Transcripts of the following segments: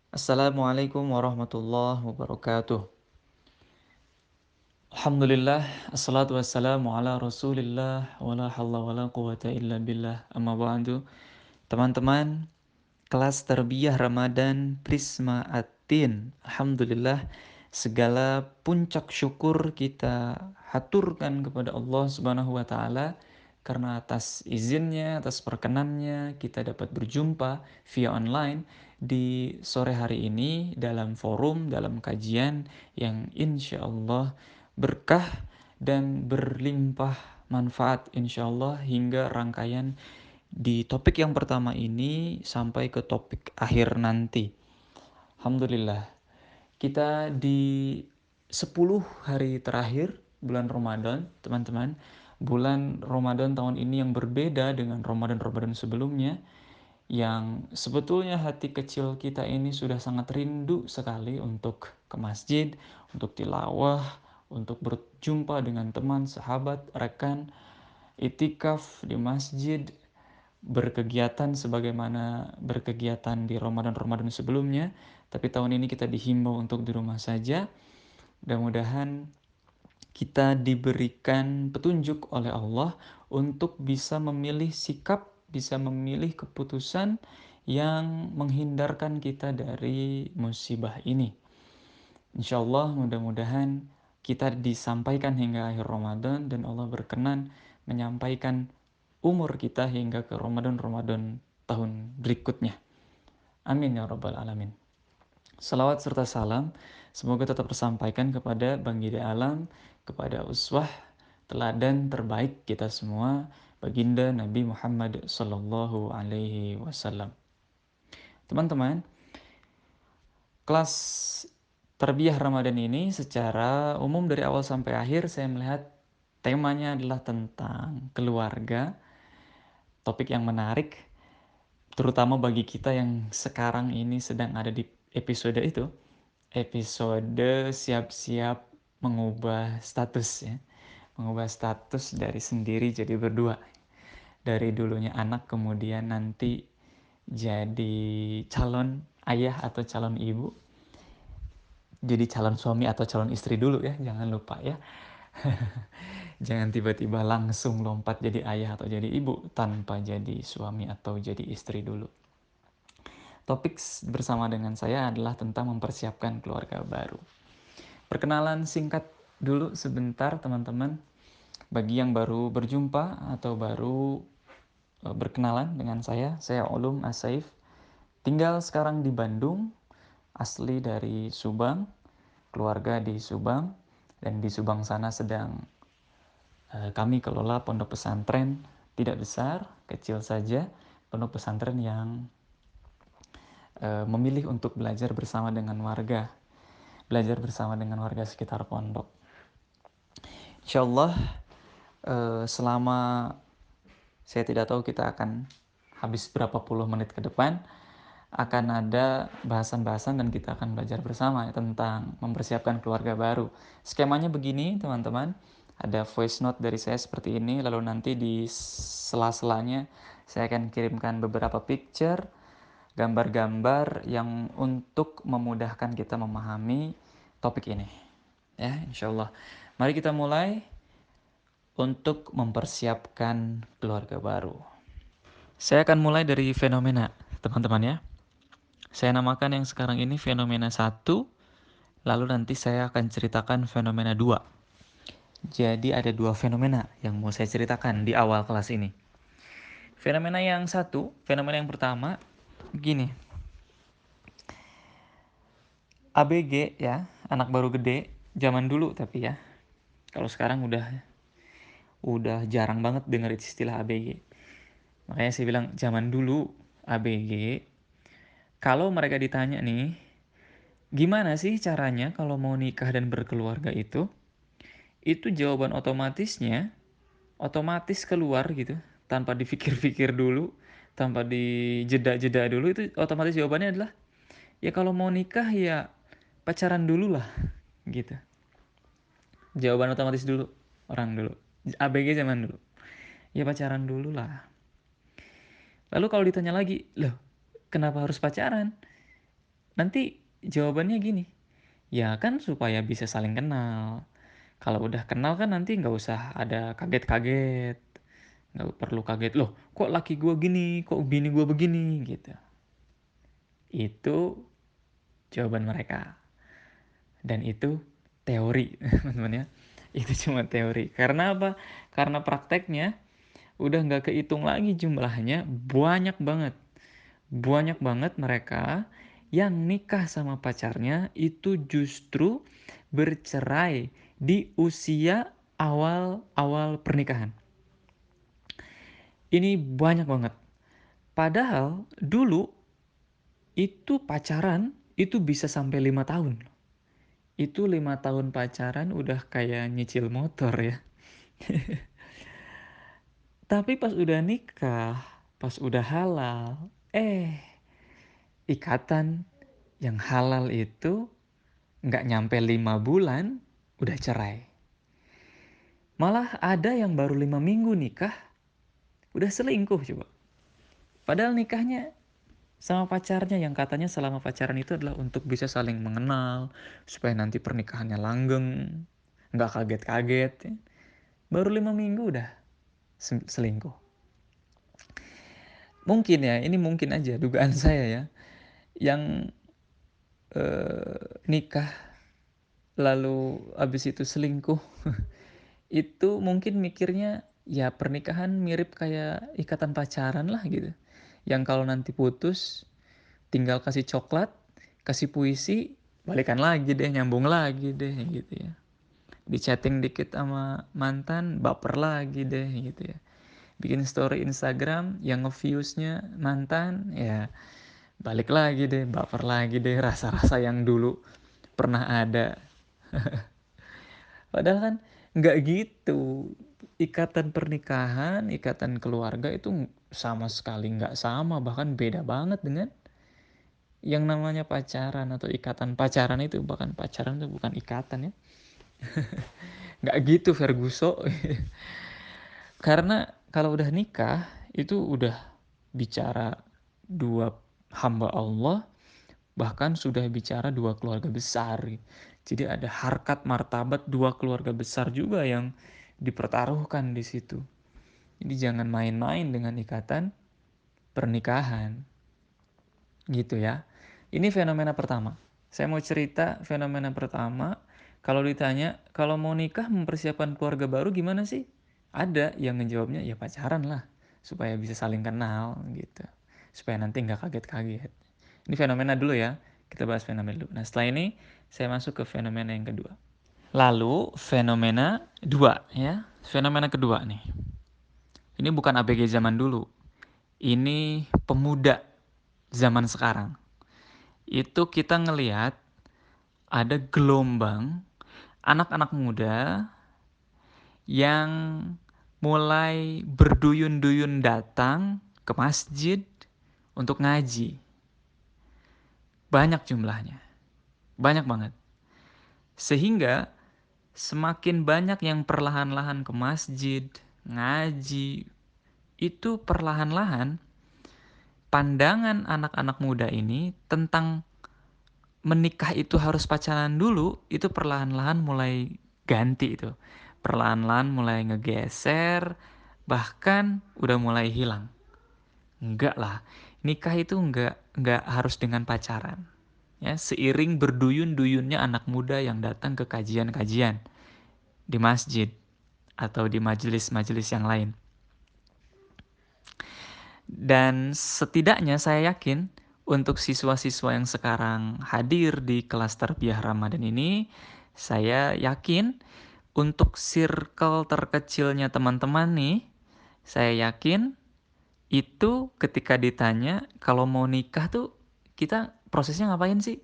Assalamualaikum warahmatullahi wabarakatuh. Alhamdulillah, assalatu wassalamu ala rasulillah, wa la hawla wa la quwata illa billah, amma ba'du. Teman-teman, kelas Tarbiyah Ramadan Prisma At-Tin. Alhamdulillah, segala puncak syukur kita haturkan kepada Allah Subhanahu wa taala karena atas izinnya, atas perkenannya kita dapat berjumpa via online di sore hari ini dalam forum, dalam kajian yang insya Allah berkah dan berlimpah manfaat insya Allah hingga rangkaian di topik yang pertama ini sampai ke topik akhir nanti. Alhamdulillah, kita di 10 hari terakhir bulan Ramadan, teman-teman. Bulan Ramadan tahun ini yang berbeda dengan Ramadan-Ramadan sebelumnya, yang sebetulnya hati kecil kita ini sudah sangat rindu sekali untuk ke masjid, untuk tilawah, untuk berjumpa dengan teman, sahabat, rekan, itikaf di masjid, berkegiatan sebagaimana berkegiatan di Ramadan-Ramadan sebelumnya, tapi tahun ini kita dihimbau untuk di rumah saja. Mudah-mudahan kita diberikan petunjuk oleh Allah untuk bisa memilih sikap, bisa memilih keputusan yang menghindarkan kita dari musibah ini. Insya Allah mudah-mudahan kita disampaikan hingga akhir Ramadan dan Allah berkenan menyampaikan umur kita hingga ke Ramadan-Ramadan tahun berikutnya. Amin ya Rabbal Alamin. Salawat serta salam semoga tetap tersampaikan kepada Baginda Alam, kepada uswah teladan terbaik kita semua, Baginda Nabi Muhammad Sallallahu Alaihi Wasallam. Teman-teman, kelas Tarbiyah Ramadan ini secara umum dari awal sampai akhir saya melihat temanya adalah tentang keluarga, topik yang menarik, terutama bagi kita yang sekarang ini sedang ada di episode itu, episode siap-siap mengubah status ya, mengubah status dari sendiri jadi berdua, dari dulunya anak kemudian nanti jadi calon ayah atau calon ibu, jadi calon suami atau calon istri dulu ya, jangan lupa ya. Jangan tiba-tiba langsung lompat jadi ayah atau jadi ibu tanpa jadi suami atau jadi istri dulu. Topik bersama dengan saya adalah tentang mempersiapkan keluarga baru. Perkenalan singkat dulu sebentar teman-teman. Bagi yang baru berjumpa atau baru berkenalan dengan saya Ulum Asaif. Tinggal sekarang di Bandung, asli dari Subang, keluarga di Subang, dan di Subang sana sedang kami kelola pondok pesantren tidak besar, kecil saja, pondok pesantren yang memilih untuk belajar bersama dengan warga, belajar bersama dengan warga sekitar pondok. Insya Allah selama saya tidak tahu kita akan habis berapa puluh menit ke depan, akan ada bahasan-bahasan dan kita akan belajar bersama tentang mempersiapkan keluarga baru. Skemanya begini teman-teman, ada voice note dari saya seperti ini, lalu nanti di sela-selanya saya akan kirimkan beberapa picture, gambar-gambar yang untuk memudahkan kita memahami topik ini. Ya, insya Allah. Mari kita mulai untuk mempersiapkan keluarga baru. Saya akan mulai dari fenomena, teman-teman ya. Saya namakan yang sekarang ini fenomena 1, lalu nanti saya akan ceritakan fenomena 2. Jadi ada 2 fenomena yang mau saya ceritakan di awal kelas ini. Fenomena yang 1, fenomena yang pertama, begini. ABG ya, anak baru gede, zaman dulu tapi ya. Kalau sekarang udah jarang banget dengar istilah ABG. Makanya saya bilang zaman dulu ABG, kalau mereka ditanya nih, gimana sih caranya kalau mau nikah dan berkeluarga itu jawaban otomatis keluar gitu, tanpa dipikir-pikir dulu, tanpa dijeda-jeda dulu, itu otomatis jawabannya adalah, ya kalau mau nikah ya pacaran dulu lah, gitu. Jawaban otomatis dulu, orang dulu. ABG zaman dulu. Ya pacaran dulu lah. Lalu kalau ditanya lagi, loh kenapa harus pacaran? nanti jawabannya gini, ya kan supaya bisa saling kenal. Kalau udah kenal kan nanti nggak usah ada kaget-kaget. Nggak perlu kaget, loh kok laki gue gini, kok bini gue begini gitu. Itu jawaban mereka. Dan itu teori teman-teman ya. Itu cuma teori. Karena apa? Karena prakteknya udah nggak kehitung lagi jumlahnya, banyak banget. Banyak banget mereka yang nikah sama pacarnya itu justru bercerai di usia awal-awal pernikahan. Ini banyak banget. Padahal dulu itu pacaran itu bisa sampai 5 tahun. Itu 5 tahun pacaran udah kayak nyicil motor ya. Tapi pas udah nikah, pas udah halal, ikatan yang halal itu nggak nyampe 5 bulan udah cerai. Malah ada yang baru 5 minggu nikah udah selingkuh coba. Padahal nikahnya sama pacarnya yang katanya selama pacaran itu adalah untuk bisa saling mengenal, supaya nanti pernikahannya langgeng, nggak kaget-kaget. Ya. Baru 5 minggu udah selingkuh. Mungkin ya, ini mungkin aja dugaan saya ya, yang nikah lalu abis itu selingkuh, itu mungkin mikirnya ya pernikahan mirip kayak ikatan pacaran lah gitu. Yang kalau nanti putus, tinggal kasih coklat, kasih puisi, balikan lagi deh, nyambung lagi deh gitu ya. Di chatting dikit sama mantan, baper lagi deh gitu ya. Bikin story Instagram yang nge-viewsnya mantan, ya balik lagi deh, baper lagi deh, rasa-rasa yang dulu pernah ada. Padahal kan nggak gitu. Ikatan pernikahan, ikatan keluarga itu sama sekali nggak sama, bahkan beda banget dengan yang namanya pacaran atau ikatan pacaran itu. Bahkan pacaran itu bukan ikatan ya. Nggak gitu Ferguso. Karena kalau udah nikah itu udah bicara dua hamba Allah, bahkan sudah bicara dua keluarga besar. Jadi ada harkat martabat dua keluarga besar juga yang dipertaruhkan di situ. Jadi jangan main-main dengan ikatan pernikahan. Gitu ya. Ini fenomena pertama. Saya mau cerita fenomena pertama. Kalau ditanya, kalau mau nikah mempersiapkan keluarga baru gimana sih? Ada yang ngejawabnya ya pacaran lah. Supaya bisa saling kenal gitu. Supaya nanti nggak kaget-kaget. Ini fenomena dulu ya. Kita bahas fenomena dulu. Nah setelah ini saya masuk ke fenomena yang kedua. Lalu fenomena dua ya. Fenomena kedua nih. Ini bukan ABG zaman dulu. Ini pemuda zaman sekarang. Itu kita ngelihat ada gelombang anak-anak muda yang mulai berduyun-duyun datang ke masjid untuk ngaji. Banyak jumlahnya. Banyak banget. Sehingga semakin banyak yang perlahan-lahan ke masjid, ngaji, itu perlahan-lahan pandangan anak-anak muda ini tentang menikah itu harus pacaran dulu, itu perlahan-lahan mulai ganti itu. Perlahan-lahan mulai ngegeser, bahkan udah mulai hilang. Enggak lah, nikah itu enggak harus dengan pacaran. Ya, seiring berduyun-duyunnya anak muda yang datang ke kajian-kajian di masjid atau di majelis-majelis yang lain. Dan setidaknya saya yakin untuk siswa-siswa yang sekarang hadir di kelas tarbiyah Ramadan ini, saya yakin untuk circle terkecilnya teman-teman nih, saya yakin itu ketika ditanya kalau mau nikah tuh kita prosesnya ngapain sih?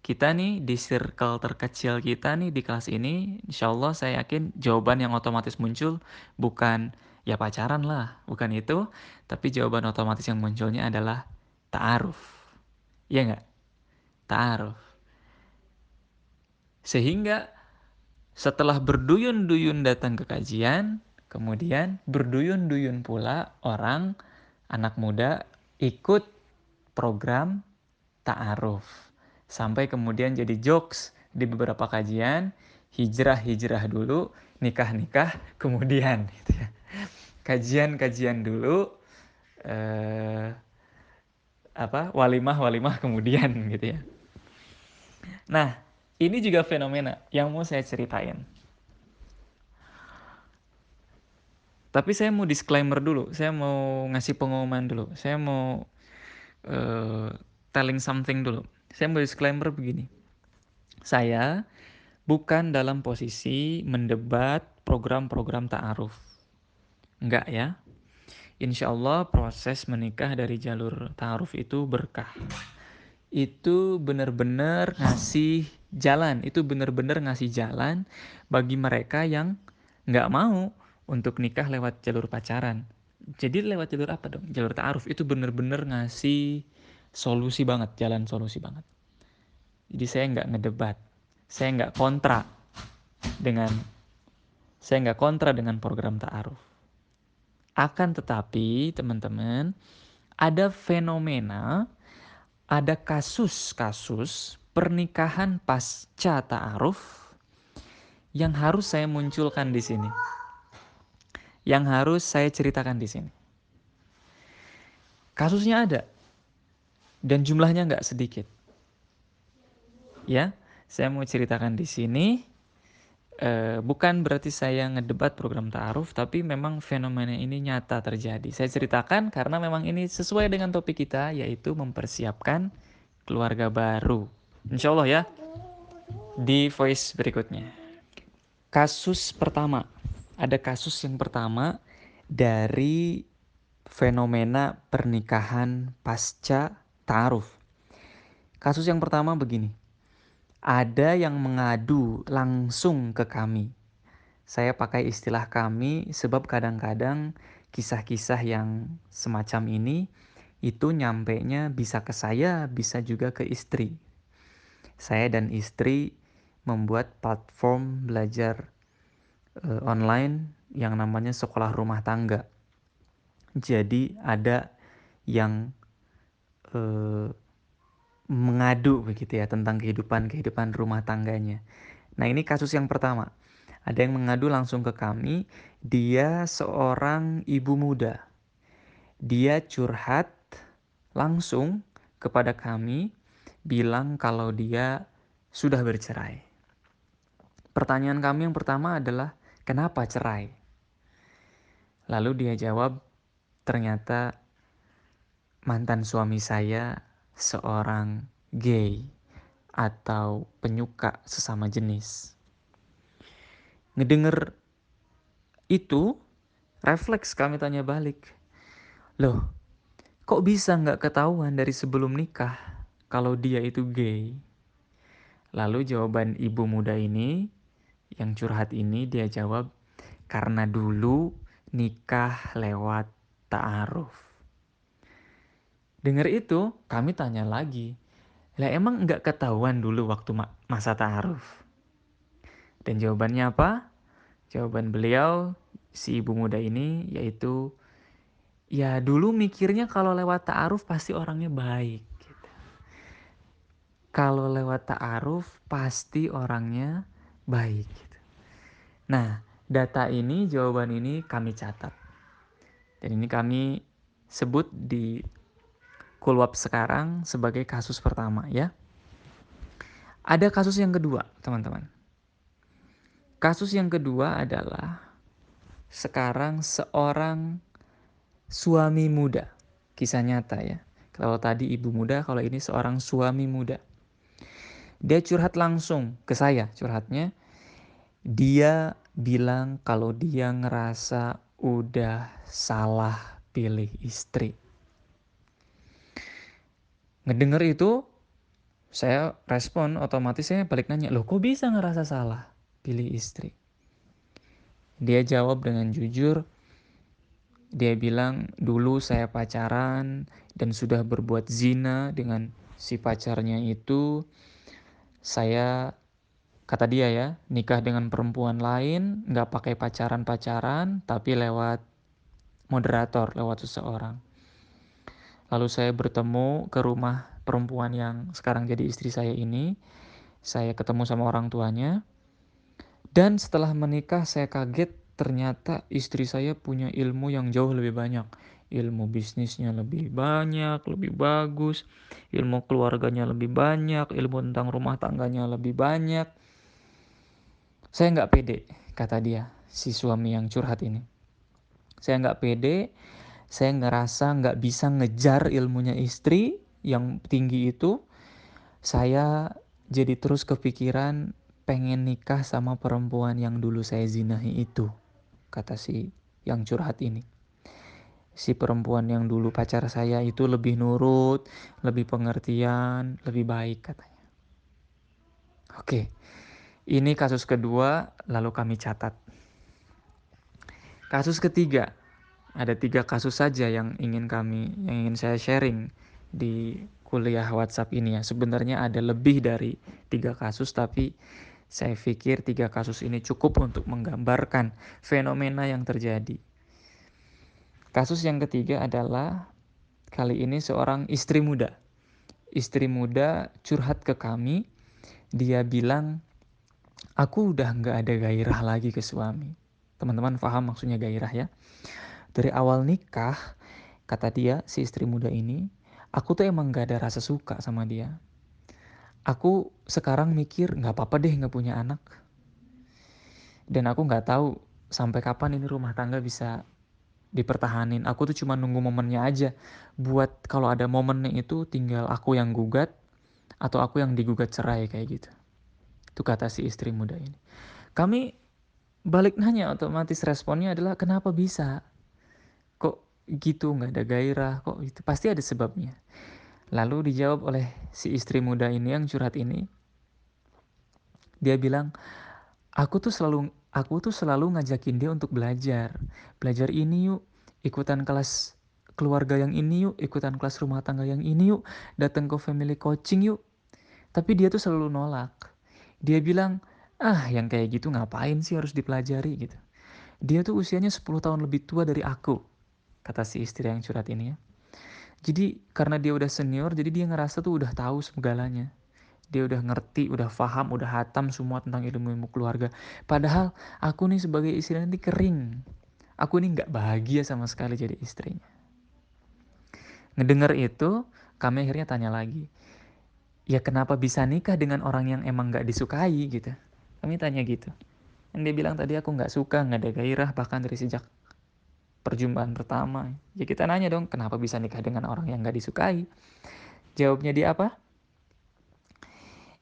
Kita nih di circle terkecil kita nih di kelas ini, insya Allah saya yakin jawaban yang otomatis muncul bukan ya pacaran lah, bukan itu, tapi jawaban otomatis yang munculnya adalah ta'aruf. Iya nggak? Ta'aruf. Sehingga setelah berduyun-duyun datang ke kajian, kemudian berduyun-duyun pula orang, anak muda ikut program ta'aruf. Sampai kemudian jadi jokes di beberapa kajian, hijrah dulu, nikah kemudian. Gitu ya. Kajian dulu, walimah kemudian gitu ya. Nah, ini juga fenomena yang mau saya ceritain. Tapi saya mau disclaimer dulu, saya mau ngasih pengumuman dulu, saya mau telling something dulu. Saya mau disclaimer begini, saya bukan dalam posisi mendebat program-program ta'aruf. Enggak ya. Insya Allah proses menikah dari jalur ta'aruf itu berkah. Itu benar-benar ngasih jalan, itu benar-benar ngasih jalan bagi mereka yang nggak mau untuk nikah lewat jalur pacaran. Jadi lewat jalur apa dong? Jalur ta'aruf itu benar-benar ngasih solusi banget, jalan solusi banget. Jadi saya nggak ngedebat, saya nggak kontra dengan program ta'aruf. Akan tetapi teman-teman, ada fenomena, ada kasus-kasus pernikahan pasca ta'aruf yang harus saya munculkan di sini. Yang harus saya ceritakan di sini. Kasusnya ada. Dan jumlahnya nggak sedikit. Ya, saya mau ceritakan di sini. Bukan berarti saya ngedebat program ta'aruf, tapi memang fenomena ini nyata terjadi. Saya ceritakan karena memang ini sesuai dengan topik kita, yaitu mempersiapkan keluarga baru. Insya Allah ya, di voice berikutnya. Kasus pertama, ada kasus yang pertama dari fenomena pernikahan pasca ta'aruf. Kasus yang pertama begini, ada yang mengadu langsung ke kami. Saya pakai istilah kami sebab kadang-kadang kisah-kisah yang semacam ini itu nyampenya bisa ke saya, bisa juga ke istri. Saya dan istri membuat platform belajar online yang namanya sekolah rumah tangga. Jadi ada yang mengadu begitu ya tentang kehidupan rumah tangganya. Nah, ini kasus yang pertama. Ada yang mengadu langsung ke kami, dia seorang ibu muda. Dia curhat langsung kepada kami, bilang kalau dia sudah bercerai. Pertanyaan kami yang pertama adalah, kenapa cerai? Lalu dia jawab, ternyata mantan suami saya seorang gay atau penyuka sesama jenis. Ngedenger itu, refleks kami tanya balik. Loh, kok bisa nggak ketahuan dari sebelum nikah kalau dia itu gay? Lalu jawaban ibu muda ini, yang curhat ini, dia jawab, karena dulu nikah lewat ta'aruf. Dengar itu, kami tanya lagi, lah emang nggak ketahuan dulu waktu masa ta'aruf? Dan jawabannya apa? Jawaban beliau, si ibu muda ini, yaitu, ya dulu mikirnya kalau lewat ta'aruf pasti orangnya baik. Gitu. Kalau lewat ta'aruf pasti orangnya baik. Gitu. Nah, data ini, jawaban ini kami catat. Dan ini kami sebut di Kulwab sekarang sebagai kasus pertama ya. Ada kasus yang kedua, teman-teman. Kasus yang kedua adalah sekarang seorang suami muda. Kisah nyata ya. Kalau tadi ibu muda, kalau ini seorang suami muda. Dia curhat langsung ke saya curhatnya. Dia bilang kalau dia ngerasa udah salah pilih istri. Ngedenger itu, saya respon otomatis saya balik nanya, loh kok bisa ngerasa salah pilih istri? Dia jawab dengan jujur, dia bilang dulu saya pacaran dan sudah berbuat zina dengan si pacarnya itu. Saya, kata dia ya, nikah dengan perempuan lain, gak pakai pacaran-pacaran, tapi lewat moderator, lewat seseorang. Lalu saya bertemu ke rumah perempuan yang sekarang jadi istri saya ini, saya ketemu sama orang tuanya, dan setelah menikah saya kaget ternyata istri saya punya ilmu yang jauh lebih banyak. Ilmu bisnisnya lebih banyak, lebih bagus, ilmu keluarganya lebih banyak, ilmu tentang rumah tangganya lebih banyak. Saya nggak pede, kata dia, si suami yang curhat ini. Saya nggak pede, saya ngerasa nggak bisa ngejar ilmunya istri yang tinggi itu. Saya jadi terus kepikiran pengen nikah sama perempuan yang dulu saya zinahi itu, kata si yang curhat ini. Si perempuan yang dulu pacar saya itu lebih nurut, lebih pengertian, lebih baik katanya. Oke, ini kasus kedua, lalu kami catat. Kasus ketiga, ada 3 kasus saja yang ingin saya sharing di kuliah WhatsApp ini ya. Sebenarnya ada lebih dari 3 kasus, tapi saya pikir 3 kasus ini cukup untuk menggambarkan fenomena yang terjadi. Kasus yang ketiga adalah kali ini seorang istri muda. Istri muda curhat ke kami, dia bilang, aku udah nggak ada gairah lagi ke suami. Teman-teman paham maksudnya gairah ya? Dari awal nikah, kata dia, si istri muda ini, aku tuh emang gak ada rasa suka sama dia. Aku sekarang mikir gak apa-apa deh gak punya anak. Dan aku gak tahu sampai kapan ini rumah tangga bisa dipertahanin. Aku tuh cuma nunggu momennya aja. Buat kalau ada momennya itu tinggal aku yang gugat atau aku yang digugat cerai kayak gitu. Itu kata si istri muda ini. Kami balik nanya, otomatis responnya adalah kenapa bisa? Kok gitu nggak ada gairah? Kok itu pasti ada sebabnya. Lalu dijawab oleh si istri muda ini yang curhat ini. Dia bilang, aku tuh selalu ngajakin dia untuk belajar. Belajar ini yuk, ikutan kelas keluarga yang ini yuk, ikutan kelas rumah tangga yang ini yuk, datang ke family coaching yuk. Tapi dia tuh selalu nolak. Dia bilang, yang kayak gitu ngapain sih harus dipelajari gitu. Dia tuh usianya 10 tahun lebih tua dari aku, kata si istri yang curhat ini ya. Jadi karena dia udah senior, jadi dia ngerasa tuh udah tahu segalanya. Dia udah ngerti, udah paham, udah hatam semua tentang ilmu-ilmu keluarga. Padahal aku nih sebagai istri nanti kering. Aku nih nggak bahagia sama sekali jadi istrinya. Ngedenger itu, kami akhirnya tanya lagi. Ya kenapa bisa nikah dengan orang yang emang nggak disukai gitu? Kami tanya gitu. Dan dia bilang tadi aku nggak suka, nggak ada gairah bahkan dari sejak perjumpaan pertama. Ya kita nanya dong, kenapa bisa nikah dengan orang yang nggak disukai? Jawabnya dia apa?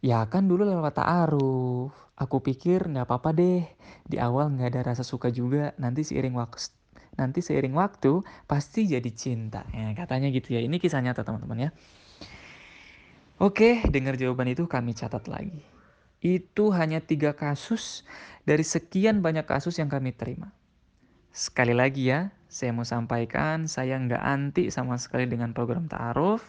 Ya kan dulu lewat ta'aruf. Aku pikir nggak apa-apa deh. Di awal nggak ada rasa suka juga. Nanti seiring waktu pasti jadi cinta. Ya, katanya gitu ya. Ini kisah nyata teman-teman ya. Oke, dengar jawaban itu kami catat lagi. Itu hanya 3 kasus dari sekian banyak kasus yang kami terima. Sekali lagi ya, saya mau sampaikan saya nggak anti sama sekali dengan program ta'aruf.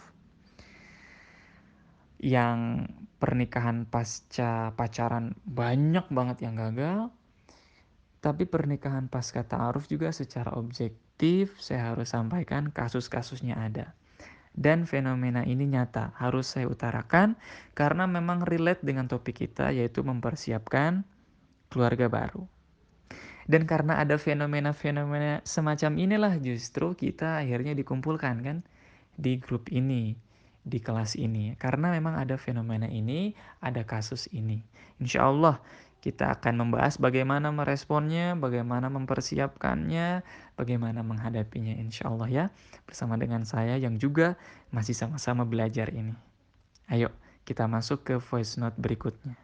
Yang pernikahan pasca pacaran banyak banget yang gagal. Tapi pernikahan pasca ta'aruf juga secara objektif saya harus sampaikan kasus-kasusnya ada. Dan fenomena ini nyata, harus saya utarakan karena memang relate dengan topik kita yaitu mempersiapkan keluarga baru. Dan karena ada fenomena-fenomena semacam inilah justru kita akhirnya dikumpulkan kan di grup ini, di kelas ini. Karena memang ada fenomena ini, ada kasus ini. Insya Allah kita akan membahas bagaimana meresponnya, bagaimana mempersiapkannya, bagaimana menghadapinya insya Allah ya. Bersama dengan saya yang juga masih sama-sama belajar ini. Ayo kita masuk ke voice note berikutnya.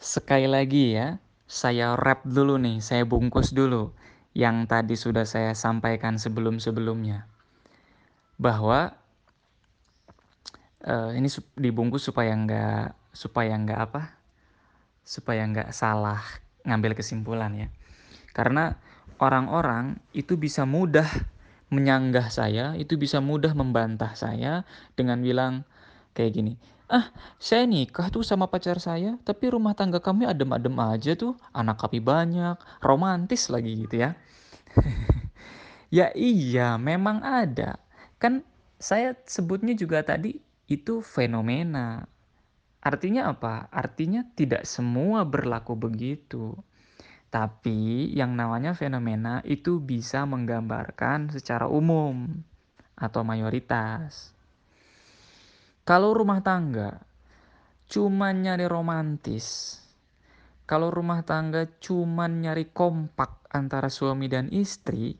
Sekali lagi ya, saya wrap dulu nih, saya bungkus dulu yang tadi sudah saya sampaikan sebelum-sebelumnya. Bahwa ini dibungkus supaya nggak apa? Supaya nggak salah ngambil kesimpulan ya. Karena orang-orang itu bisa mudah menyanggah saya, itu bisa mudah membantah saya dengan bilang kayak gini. Saya nikah tuh sama pacar saya, tapi rumah tangga kami adem-adem aja tuh, anak kami banyak, romantis lagi gitu ya. Ya iya, memang ada. Kan saya sebutnya juga tadi itu fenomena. Artinya apa? Artinya tidak semua berlaku begitu. Tapi yang namanya fenomena itu bisa menggambarkan secara umum atau mayoritas. Kalau rumah tangga cuma nyari romantis, kalau rumah tangga cuma nyari kompak antara suami dan istri,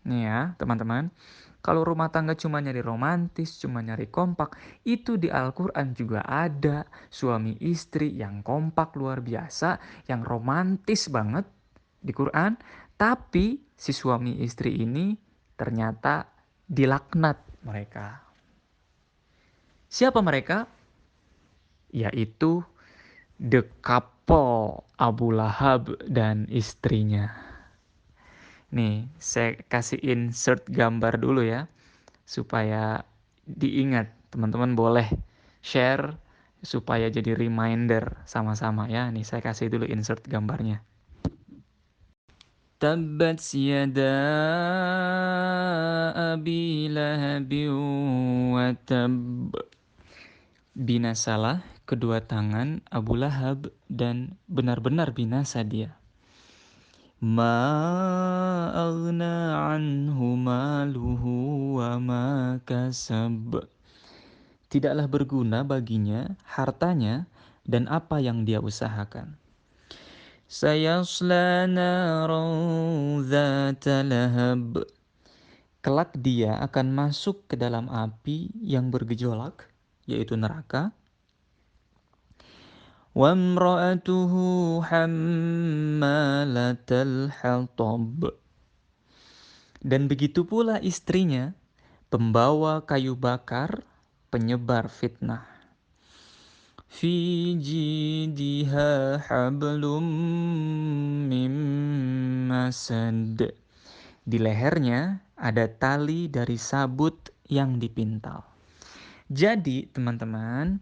nih ya teman-teman, kalau rumah tangga cuma nyari romantis, cuma nyari kompak, itu di Al-Quran juga ada suami istri yang kompak luar biasa, yang romantis banget di Quran, tapi si suami istri ini ternyata dilaknat mereka. Siapa mereka? Yaitu the couple Abu Lahab dan istrinya. Nih, saya kasih insert gambar dulu ya, supaya diingat. Teman-teman boleh share supaya jadi reminder sama-sama ya. Nih, saya kasih dulu insert gambarnya. Tabbat yada abi lahabin wa tab. Binasalah kedua tangan Abu Lahab dan benar-benar binasa dia. Ma aghna anhu maluhu wa ma kasab. Tidaklah berguna baginya hartanya dan apa yang dia usahakan. Sayasla naran dzata lahab. Kelak dia akan masuk ke dalam api yang bergejolak, yaitu neraka. Wa imra'atuhu hammalatal hatab. Dan begitu pula istrinya, pembawa kayu bakar, penyebar fitnah. Fi jidiha hablum mim masad. Di lehernya ada tali dari sabut yang dipintal. Jadi teman-teman,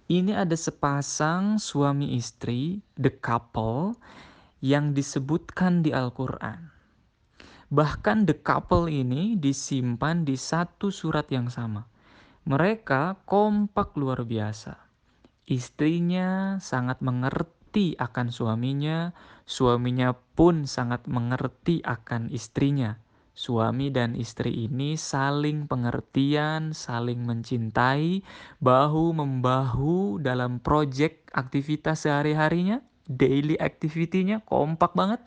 ini ada sepasang suami istri, the couple, yang disebutkan di Al-Quran. Bahkan the couple ini disimpan di satu surat yang sama. Mereka kompak luar biasa. Istrinya sangat mengerti akan suaminya, suaminya pun sangat mengerti akan istrinya. Suami dan istri ini saling pengertian, saling mencintai, bahu-membahu dalam proyek aktivitas sehari-harinya, daily activity-nya kompak banget.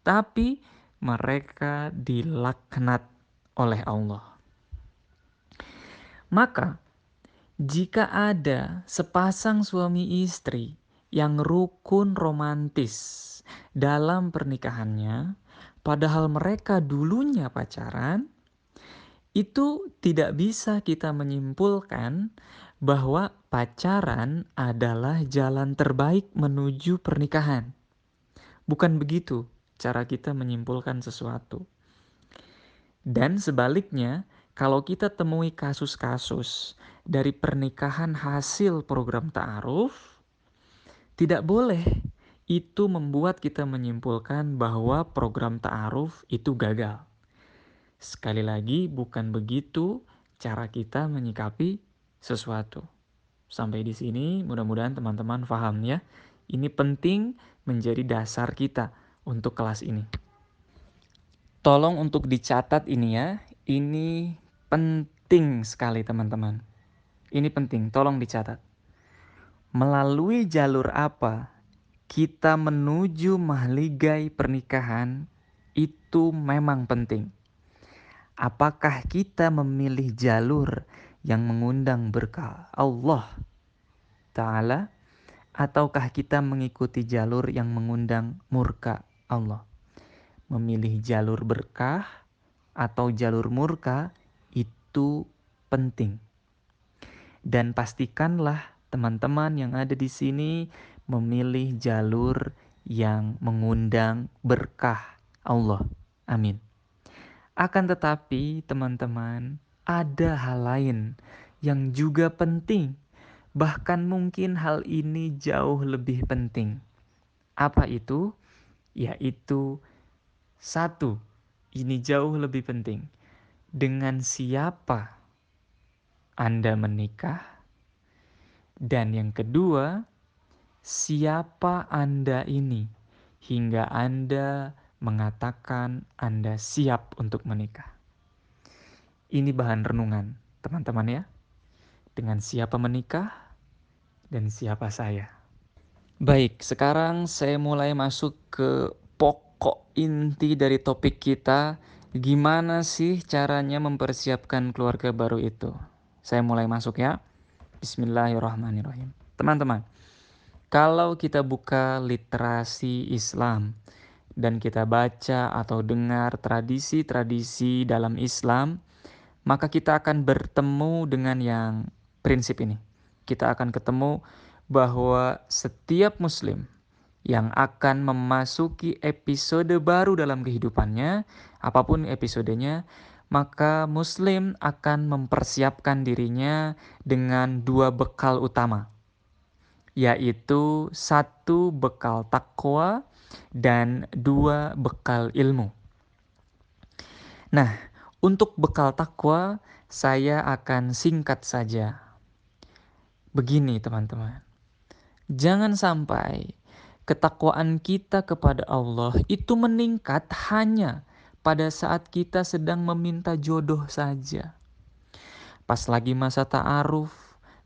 Tapi mereka dilaknat oleh Allah. Maka jika ada sepasang suami istri yang rukun romantis dalam pernikahannya, padahal mereka dulunya pacaran, itu tidak bisa kita menyimpulkan bahwa pacaran adalah jalan terbaik menuju pernikahan. Bukan begitu cara kita menyimpulkan sesuatu. Dan sebaliknya, kalau kita temui kasus-kasus dari pernikahan hasil program ta'aruf, tidak boleh itu membuat kita menyimpulkan bahwa program ta'aruf itu gagal. Sekali lagi, bukan begitu cara kita menyikapi sesuatu. Sampai di sini, mudah-mudahan teman-teman paham ya. Ini penting menjadi dasar kita untuk kelas ini. Tolong untuk dicatat ini ya. Ini penting sekali teman-teman. Ini penting, tolong dicatat. Melalui jalur apa kita menuju mahligai pernikahan itu memang penting. Apakah kita memilih jalur yang mengundang berkah Allah Ta'ala, ataukah kita mengikuti jalur yang mengundang murka Allah? Memilih jalur berkah atau jalur murka itu penting. Dan pastikanlah teman-teman yang ada di sini memilih jalur yang mengundang berkah Allah. Amin. Akan tetapi teman-teman, ada hal lain yang juga penting. Bahkan mungkin hal ini jauh lebih penting. Apa itu? Yaitu satu, ini jauh lebih penting. Dengan siapa Anda menikah? Dan yang kedua, siapa Anda ini hingga Anda mengatakan Anda siap untuk menikah? Ini bahan renungan, teman-teman ya. Dengan siapa menikah dan siapa saya. Baik, sekarang saya mulai masuk ke pokok inti dari topik kita. Gimana sih caranya mempersiapkan keluarga baru itu? Saya mulai masuk ya. Bismillahirrahmanirrahim. Teman-teman, kalau kita buka literasi Islam dan kita baca atau dengar tradisi-tradisi dalam Islam, maka kita akan bertemu dengan yang prinsip ini. Kita akan ketemu bahwa setiap muslim yang akan memasuki episode baru dalam kehidupannya, apapun episodenya, maka muslim akan mempersiapkan dirinya dengan dua bekal utama, yaitu satu bekal takwa dan dua bekal ilmu. Nah, untuk bekal takwa saya akan singkat saja. Begini teman-teman, jangan sampai ketakwaan kita kepada Allah itu meningkat hanya pada saat kita sedang meminta jodoh saja. Pas lagi masa ta'aruf,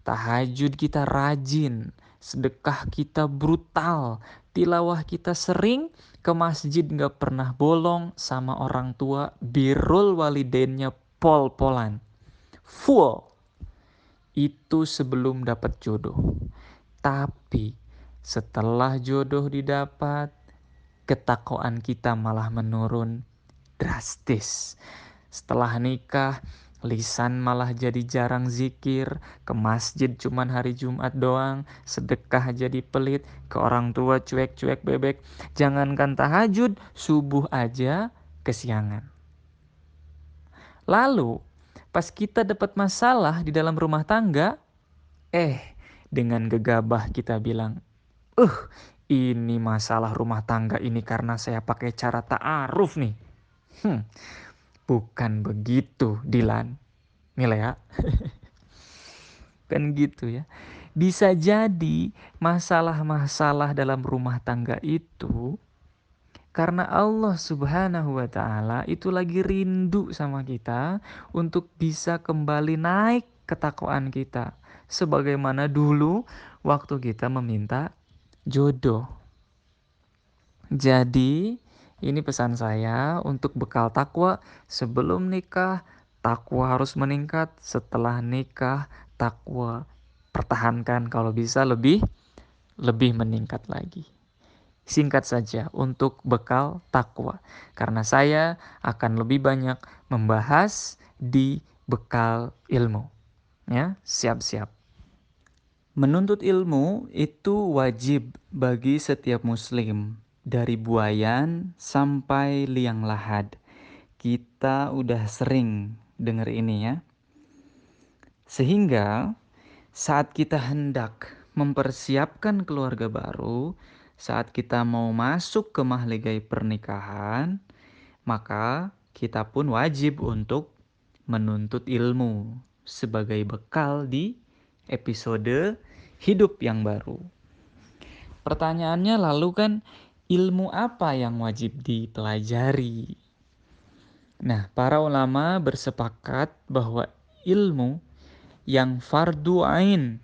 tahajud kita rajin, sedekah kita brutal, tilawah kita sering, ke masjid gak pernah bolong, sama orang tua birrul walidainnya pol-polan. Full. Itu sebelum dapat jodoh. Tapi setelah jodoh didapat, ketakwaan kita malah menurun drastis. Setelah nikah, lisan malah jadi jarang zikir, ke masjid cuman hari Jumat doang, sedekah jadi pelit, ke orang tua cuek-cuek bebek. Jangankan tahajud, subuh aja kesiangan. Lalu, pas kita dapat masalah di dalam rumah tangga, dengan gegabah kita bilang, ini masalah rumah tangga ini karena saya pakai cara ta'aruf nih. Bukan begitu, Dilan. Milea. Kan gitu ya. Bisa jadi masalah-masalah dalam rumah tangga itu karena Allah Subhanahu wa Ta'ala itu lagi rindu sama kita untuk bisa kembali naik ketakwaan kita. Sebagaimana dulu waktu kita meminta jodoh. Jadi, ini pesan saya untuk bekal takwa. Sebelum nikah, takwa harus meningkat. Setelah nikah, takwa pertahankan, kalau bisa lebih meningkat lagi. Singkat saja untuk bekal takwa, karena saya akan lebih banyak membahas di bekal ilmu. Ya, siap-siap. Menuntut ilmu itu wajib bagi setiap muslim, dari buayan sampai liang lahat. Kita udah sering dengar ini ya. Sehingga saat kita hendak mempersiapkan keluarga baru, saat kita mau masuk ke mahligai pernikahan, maka kita pun wajib untuk menuntut ilmu sebagai bekal di episode hidup yang baru. Pertanyaannya lalu kan, ilmu apa yang wajib dipelajari? Nah, para ulama bersepakat bahwa ilmu yang fardu ain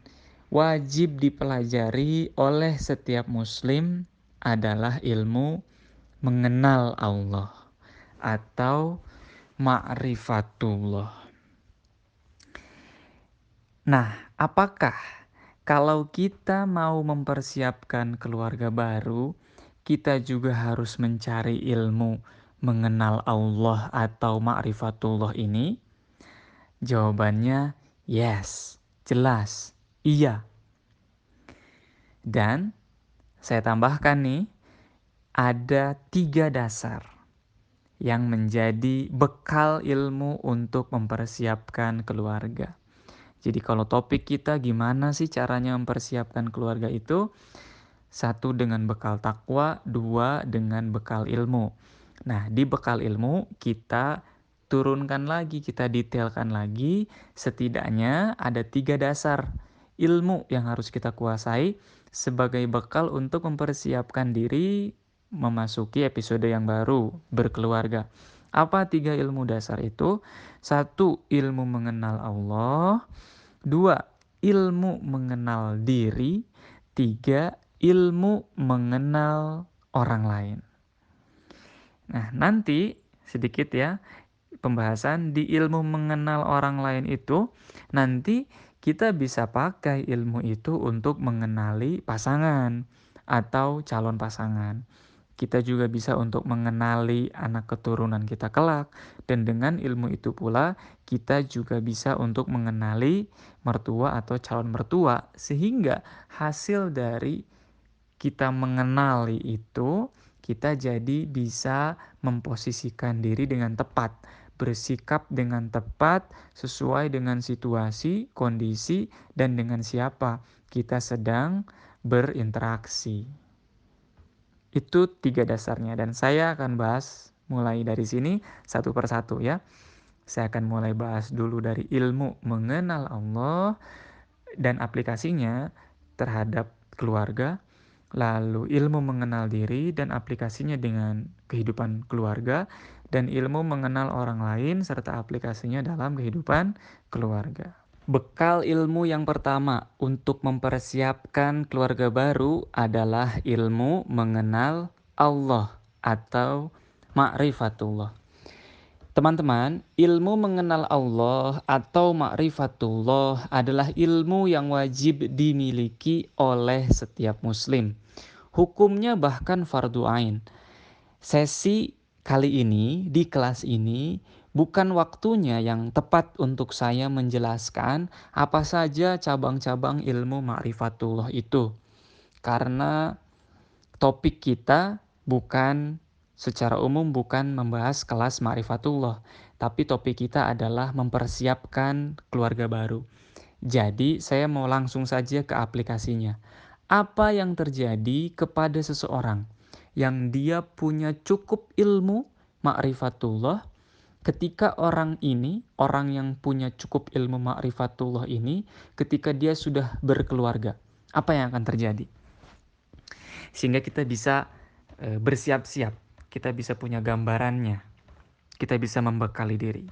wajib dipelajari oleh setiap muslim adalah ilmu mengenal Allah atau ma'rifatullah. Nah, apakah kalau kita mau mempersiapkan keluarga baru, kita juga harus mencari ilmu mengenal Allah atau ma'rifatullah ini? Jawabannya yes, jelas, iya. Dan saya tambahkan nih, ada 3 dasar yang menjadi bekal ilmu untuk mempersiapkan keluarga. Jadi kalau topik kita gimana sih caranya mempersiapkan keluarga itu? 1 dengan bekal takwa, 2 dengan bekal ilmu. Nah, di bekal ilmu kita turunkan lagi, kita detailkan lagi, setidaknya ada 3 dasar ilmu yang harus kita kuasai sebagai bekal untuk mempersiapkan diri memasuki episode yang baru, berkeluarga. Apa 3 ilmu dasar itu? 1, ilmu mengenal Allah. 2, ilmu mengenal diri. 3, ilmu mengenal orang lain. Nah, nanti sedikit ya pembahasan di ilmu mengenal orang lain itu, nanti kita bisa pakai ilmu itu untuk mengenali pasangan atau calon pasangan. Kita juga bisa untuk mengenali anak keturunan kita kelak, dan dengan ilmu itu pula kita juga bisa untuk mengenali mertua atau calon mertua, sehingga hasil dari kita mengenali itu, kita jadi bisa memposisikan diri dengan tepat, bersikap dengan tepat sesuai dengan situasi, kondisi, dan dengan siapa kita sedang berinteraksi. Itu 3 dasarnya, dan saya akan bahas mulai dari sini satu persatu ya. Saya akan mulai bahas dulu dari ilmu mengenal Allah dan aplikasinya terhadap keluarga, lalu ilmu mengenal diri dan aplikasinya dengan kehidupan keluarga, dan ilmu mengenal orang lain serta aplikasinya dalam kehidupan keluarga. Bekal ilmu yang pertama untuk mempersiapkan keluarga baru adalah ilmu mengenal Allah atau ma'rifatullah. Teman-teman, ilmu mengenal Allah atau ma'rifatullah adalah ilmu yang wajib dimiliki oleh setiap muslim. Hukumnya bahkan fardu ain. Sesi kali ini, di kelas ini, bukan waktunya yang tepat untuk saya menjelaskan apa saja cabang-cabang ilmu ma'rifatullah itu. Karena topik kita secara umum bukan membahas kelas ma'rifatullah, tapi topik kita adalah mempersiapkan keluarga baru. Jadi saya mau langsung saja ke aplikasinya. Apa yang terjadi kepada seseorang yang dia punya cukup ilmu ma'rifatullah, ketika orang yang punya cukup ilmu ma'rifatullah ini, ketika dia sudah berkeluarga, apa yang akan terjadi? Sehingga kita bisa bersiap-siap, kita bisa punya gambarannya, kita bisa membekali diri.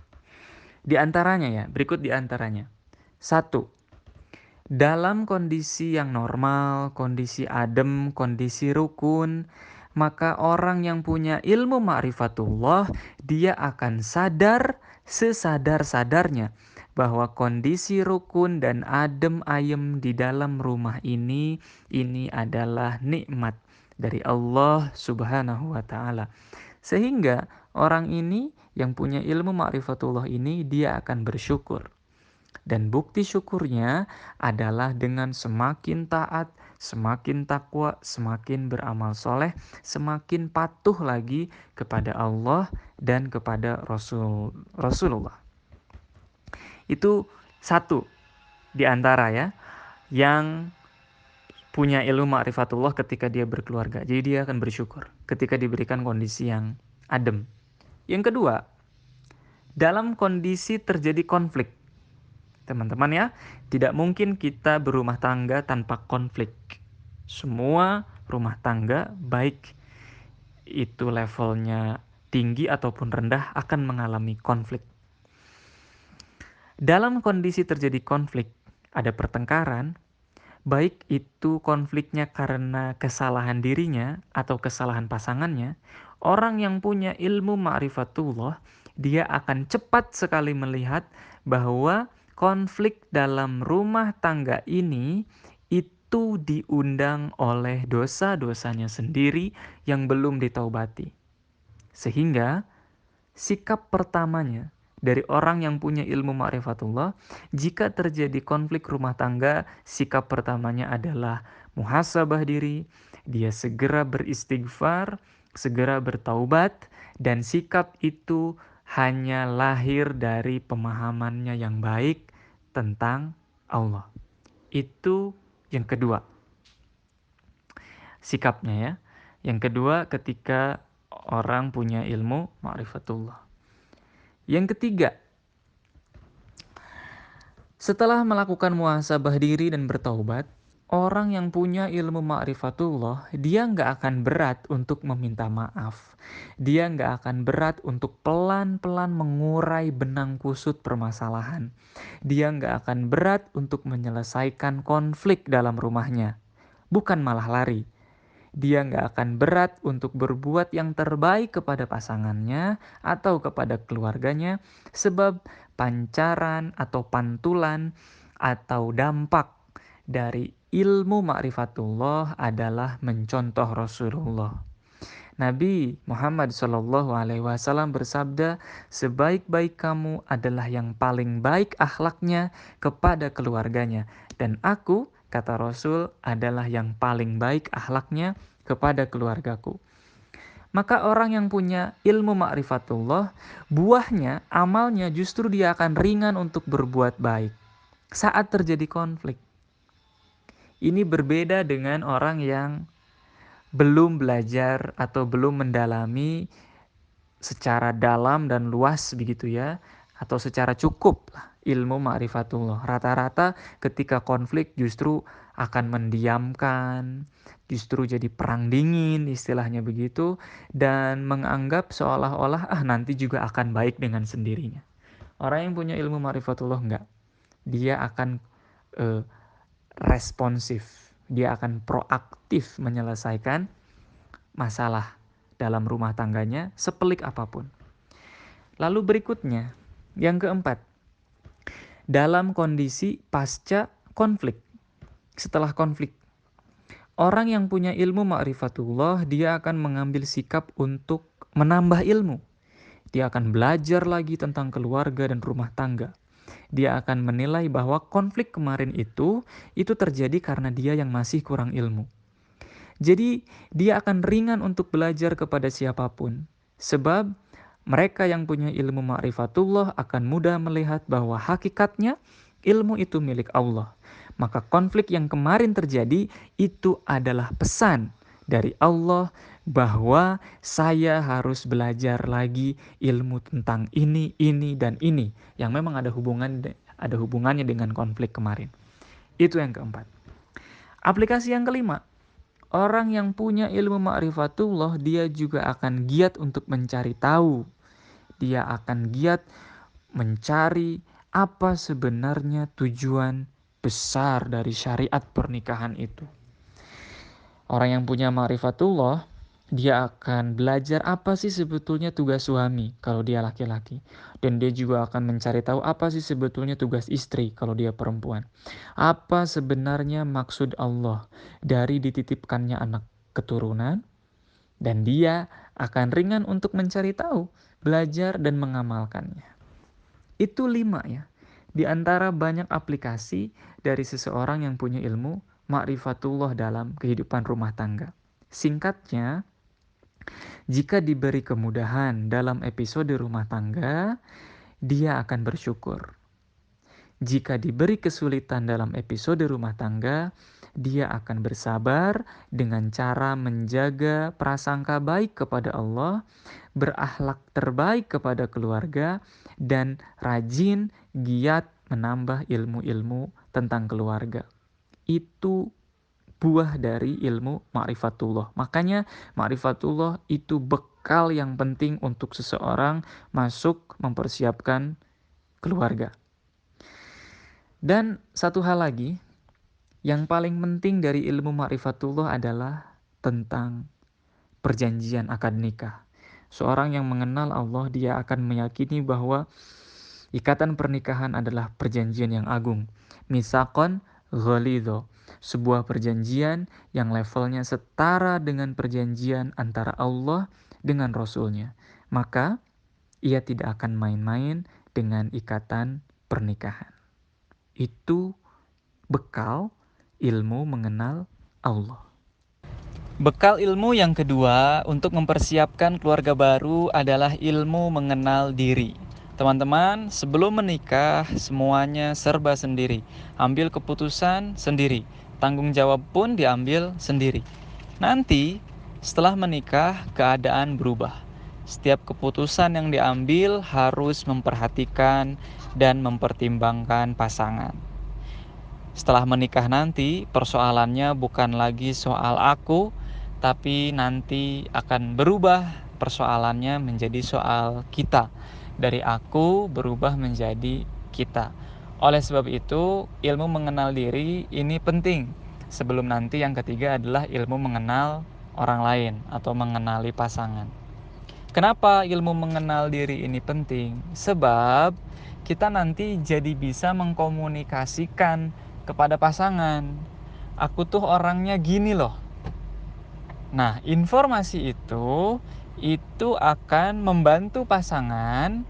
Di antaranya ya, berikut di antaranya. 1. Dalam kondisi yang normal, kondisi adem, kondisi rukun, maka orang yang punya ilmu ma'rifatullah, dia akan sadar sesadar-sadarnya bahwa kondisi rukun dan adem ayem di dalam rumah ini adalah nikmat dari Allah Subhanahu wa taala. Sehingga orang ini yang punya ilmu ma'rifatullah ini, dia akan bersyukur. Dan bukti syukurnya adalah dengan semakin taat, semakin takwa, semakin beramal soleh, semakin patuh lagi kepada Allah dan kepada Rasulullah. Itu satu di antara ya, yang punya ilmu ma'rifatullah ketika dia berkeluarga. Jadi dia akan bersyukur ketika diberikan kondisi yang adem. Yang kedua, dalam kondisi terjadi konflik. Teman-teman ya, tidak mungkin kita berumah tangga tanpa konflik. Semua rumah tangga, baik itu levelnya tinggi ataupun rendah, akan mengalami konflik. Dalam kondisi terjadi konflik, ada pertengkaran, baik itu konfliknya karena kesalahan dirinya atau kesalahan pasangannya, orang yang punya ilmu ma'rifatullah, dia akan cepat sekali melihat bahwa konflik dalam rumah tangga ini itu diundang oleh dosa-dosanya sendiri yang belum ditaubati. Sehingga sikap pertamanya dari orang yang punya ilmu ma'rifatullah, jika terjadi konflik rumah tangga, sikap pertamanya adalah muhasabah diri, dia segera beristighfar, segera bertaubat, dan sikap itu hanya lahir dari pemahamannya yang baik tentang Allah. Itu yang kedua, sikapnya ya. Yang kedua, ketika orang punya ilmu ma'rifatullah. Yang ketiga, Setelah melakukan muhasabah diri dan bertaubat, orang yang punya ilmu ma'rifatullah, dia nggak akan berat untuk meminta maaf. Dia nggak akan berat untuk pelan-pelan mengurai benang kusut permasalahan. Dia nggak akan berat untuk menyelesaikan konflik dalam rumahnya. Bukan malah lari. Dia nggak akan berat untuk berbuat yang terbaik kepada pasangannya atau kepada keluarganya, sebab pancaran atau pantulan atau dampak dari ilmu ma'rifatullah adalah mencontoh Rasulullah. Nabi Muhammad SAW bersabda, sebaik-baik kamu adalah yang paling baik akhlaknya kepada keluarganya. Dan aku, kata Rasul, adalah yang paling baik akhlaknya kepada keluargaku. Maka orang yang punya ilmu ma'rifatullah, buahnya, amalnya justru dia akan ringan untuk berbuat baik saat terjadi konflik. Ini berbeda dengan orang yang belum belajar atau belum mendalami secara dalam dan luas begitu ya, atau secara cukup ilmu ma'rifatullah. Rata-rata ketika konflik justru akan mendiamkan, justru jadi perang dingin istilahnya begitu, dan menganggap seolah-olah nanti juga akan baik dengan sendirinya. Orang yang punya ilmu ma'rifatullah enggak. Dia akan responsif, dia akan proaktif menyelesaikan masalah dalam rumah tangganya sepelik apapun. Lalu berikutnya, yang keempat, dalam kondisi pasca konflik, setelah konflik, orang yang punya ilmu ma'rifatullah, dia akan mengambil sikap untuk menambah ilmu. Dia akan belajar lagi tentang keluarga dan rumah tangga. Dia akan menilai bahwa konflik kemarin itu terjadi karena dia yang masih kurang ilmu. Jadi dia akan ringan untuk belajar kepada siapapun. Sebab mereka yang punya ilmu ma'rifatullah akan mudah melihat bahwa hakikatnya ilmu itu milik Allah. Maka konflik yang kemarin terjadi itu adalah pesan dari Allah bahwa saya harus belajar lagi ilmu tentang ini, dan ini yang memang ada hubungannya dengan konflik kemarin. Itu yang keempat. Aplikasi yang kelima, orang yang punya ilmu ma'rifatullah, dia juga akan giat untuk mencari tahu. Dia akan giat mencari apa sebenarnya tujuan besar dari syariat pernikahan itu. Orang yang punya ma'rifatullah, dia akan belajar apa sih sebetulnya tugas suami kalau dia laki-laki. Dan dia juga akan mencari tahu apa sih sebetulnya tugas istri kalau dia perempuan. Apa sebenarnya maksud Allah dari dititipkannya anak keturunan. Dan dia akan ringan untuk mencari tahu, belajar dan mengamalkannya. Itu 5 ya. Di antara banyak aplikasi dari seseorang yang punya ilmu ma'rifatullah dalam kehidupan rumah tangga. Singkatnya, jika diberi kemudahan dalam episode rumah tangga, dia akan bersyukur. Jika diberi kesulitan dalam episode rumah tangga, dia akan bersabar dengan cara menjaga prasangka baik kepada Allah, berakhlak terbaik kepada keluarga, dan rajin giat menambah ilmu-ilmu tentang keluarga. Itu buah dari ilmu ma'rifatullah. Makanya ma'rifatullah itu bekal yang penting untuk seseorang masuk mempersiapkan keluarga. Dan satu hal lagi, yang paling penting dari ilmu ma'rifatullah adalah tentang perjanjian akad nikah. Seorang yang mengenal Allah, dia akan meyakini bahwa ikatan pernikahan adalah perjanjian yang agung. Mitsaqan ghalidho, sebuah perjanjian yang levelnya setara dengan perjanjian antara Allah dengan Rasul-Nya. Maka ia tidak akan main-main dengan ikatan pernikahan. Itu bekal ilmu mengenal Allah. Bekal ilmu yang kedua untuk mempersiapkan keluarga baru adalah ilmu mengenal diri. Teman-teman, sebelum menikah semuanya serba sendiri. Ambil keputusan sendiri. Tanggung jawab pun diambil sendiri. Nanti setelah menikah keadaan berubah. Setiap keputusan yang diambil harus memperhatikan dan mempertimbangkan pasangan. Setelah menikah nanti, persoalannya bukan lagi soal aku, tapi nanti akan berubah persoalannya menjadi soal kita. Dari aku berubah menjadi kita. Oleh sebab itu, ilmu mengenal diri ini penting. Sebelum nanti yang ketiga adalah ilmu mengenal orang lain atau mengenali pasangan. Kenapa ilmu mengenal diri ini penting? Sebab kita nanti jadi bisa mengkomunikasikan kepada pasangan. Aku tuh orangnya gini loh. Nah, informasi itu akan membantu pasangan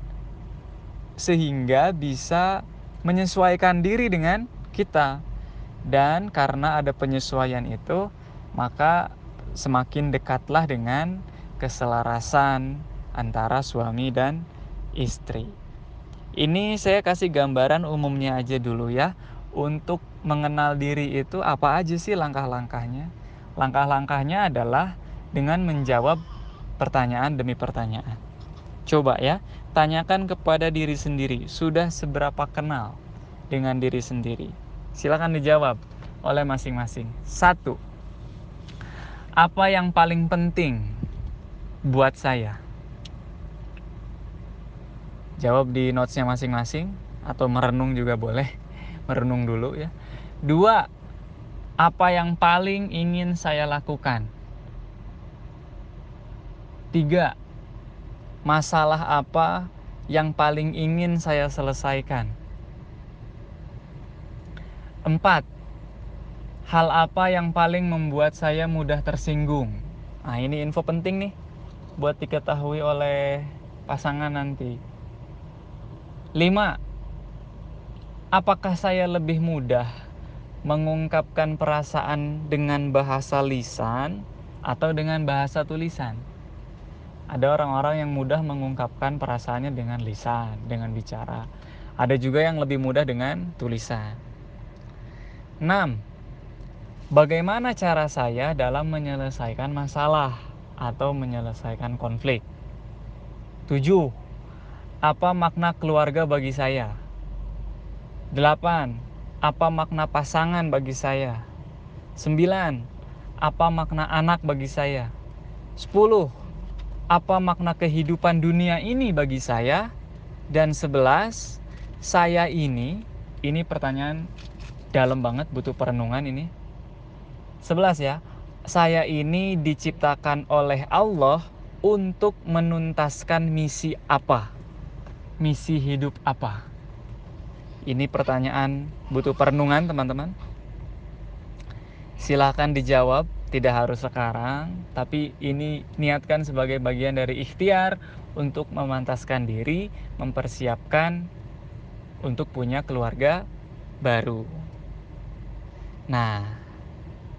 sehingga bisa menyesuaikan diri dengan kita. Dan karena ada penyesuaian itu, maka semakin dekatlah dengan keselarasan antara suami dan istri. Ini saya kasih gambaran umumnya aja dulu ya. Untuk mengenal diri itu apa aja sih langkah-langkahnya? Langkah-langkahnya adalah dengan menjawab pertanyaan demi pertanyaan. Coba ya, tanyakan kepada diri sendiri, sudah seberapa kenal dengan diri sendiri? Silakan dijawab oleh masing-masing. 1. Apa yang paling penting buat saya? Jawab di notesnya masing-masing atau merenung juga boleh. Merenung dulu ya. 2. Apa yang paling ingin saya lakukan? 3. Masalah apa yang paling ingin saya selesaikan? 4. Hal apa yang paling membuat saya mudah tersinggung? Nah, ini info penting nih buat diketahui oleh pasangan nanti. 5. Apakah saya lebih mudah mengungkapkan perasaan dengan bahasa lisan atau dengan bahasa tulisan? Ada orang-orang yang mudah mengungkapkan perasaannya dengan lisan, dengan bicara. Ada juga yang lebih mudah dengan tulisan. 6. Bagaimana cara saya dalam menyelesaikan masalah atau menyelesaikan konflik? 7. Apa makna keluarga bagi saya? 8. Apa makna pasangan bagi saya? 9. Apa makna anak bagi saya? 10. Apa makna kehidupan dunia ini bagi saya? Dan 11. Saya ini pertanyaan dalam banget, butuh perenungan ini. 11 ya. Saya ini diciptakan oleh Allah untuk menuntaskan misi apa? Misi hidup apa? Ini pertanyaan butuh perenungan, teman-teman. Silahkan dijawab, tidak harus sekarang, tapi ini niatkan sebagai bagian dari ikhtiar untuk memantaskan diri, mempersiapkan untuk punya keluarga baru. Nah,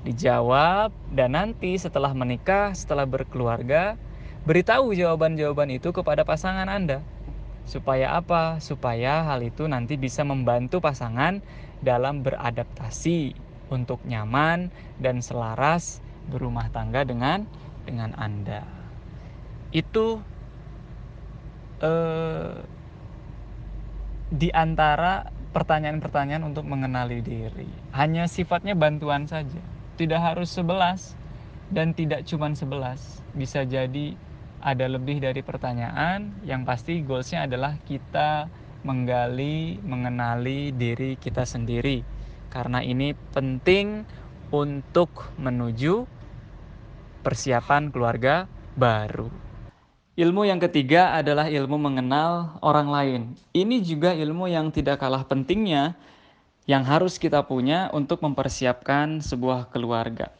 dijawab, dan nanti setelah menikah, setelah berkeluarga, beritahu jawaban-jawaban itu kepada pasangan Anda. Supaya apa? Supaya hal itu nanti bisa membantu pasangan dalam beradaptasi untuk nyaman dan selaras berumah tangga dengan Anda. Itu di antara pertanyaan-pertanyaan untuk mengenali diri. Hanya sifatnya bantuan saja. Tidak harus 11 dan tidak cuma 11. Bisa jadi ada lebih dari pertanyaan. Yang pasti goalsnya adalah kita menggali, mengenali diri kita sendiri. Karena ini penting untuk menuju persiapan keluarga baru. Ilmu yang ketiga adalah ilmu mengenal orang lain. Ini juga ilmu yang tidak kalah pentingnya yang harus kita punya untuk mempersiapkan sebuah keluarga.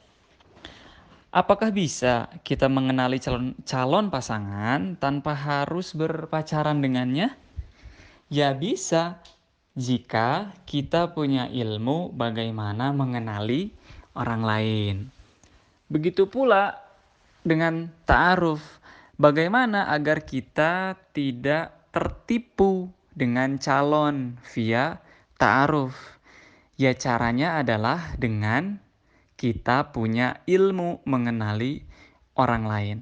Apakah bisa kita mengenali calon pasangan tanpa harus berpacaran dengannya? Ya bisa, jika kita punya ilmu bagaimana mengenali orang lain. Begitu pula dengan ta'aruf. Bagaimana agar kita tidak tertipu dengan calon via ta'aruf? Ya caranya adalah dengan kita punya ilmu mengenali orang lain.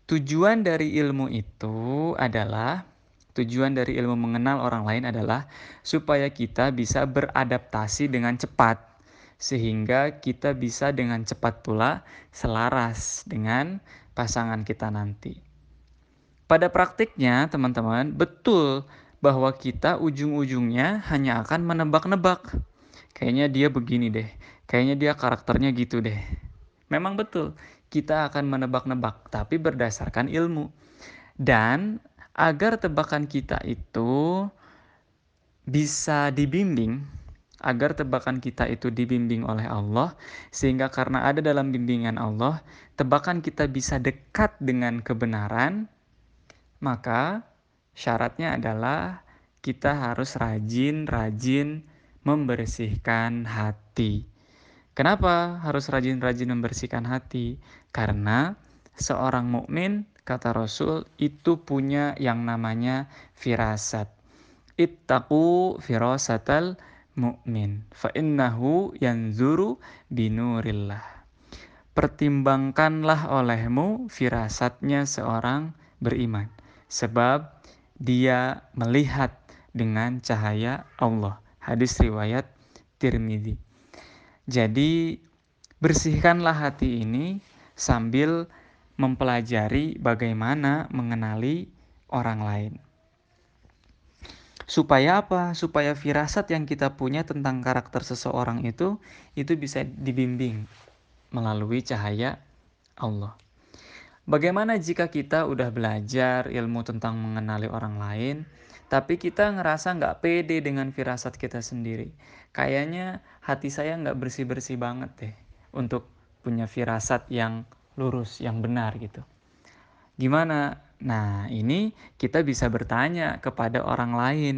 Tujuan dari ilmu itu adalah, tujuan dari ilmu mengenal orang lain adalah supaya kita bisa beradaptasi dengan cepat. Sehingga kita bisa dengan cepat pula selaras dengan pasangan kita nanti. Pada praktiknya, teman-teman, betul bahwa kita ujung-ujungnya hanya akan menebak-nebak. Kayaknya dia begini deh, kayaknya dia karakternya gitu deh. Memang betul, kita akan menebak-nebak, tapi berdasarkan ilmu. Dan agar tebakan kita itu bisa dibimbing, agar tebakan kita itu dibimbing oleh Allah, sehingga karena ada dalam bimbingan Allah, tebakan kita bisa dekat dengan kebenaran, maka syaratnya adalah kita harus rajin-rajin membersihkan hati. Kenapa harus rajin-rajin membersihkan hati? Karena seorang mukmin, kata Rasul, itu punya yang namanya firasat. Ittaqu firasatal mu'min fa innahu yanzuru binurillah. Pertimbangkanlah olehmu firasatnya seorang beriman, sebab dia melihat dengan cahaya Allah. Hadis riwayat Tirmidzi. Jadi bersihkanlah hati ini sambil mempelajari bagaimana mengenali orang lain. Supaya apa? Supaya firasat yang kita punya tentang karakter seseorang itu bisa dibimbing melalui cahaya Allah. Bagaimana jika kita udah belajar ilmu tentang mengenali orang lain, tapi kita ngerasa nggak pede dengan firasat kita sendiri? Kayaknya hati saya nggak bersih-bersih banget deh untuk punya firasat yang lurus, yang benar gitu. Gimana? Nah, ini kita bisa bertanya kepada orang lain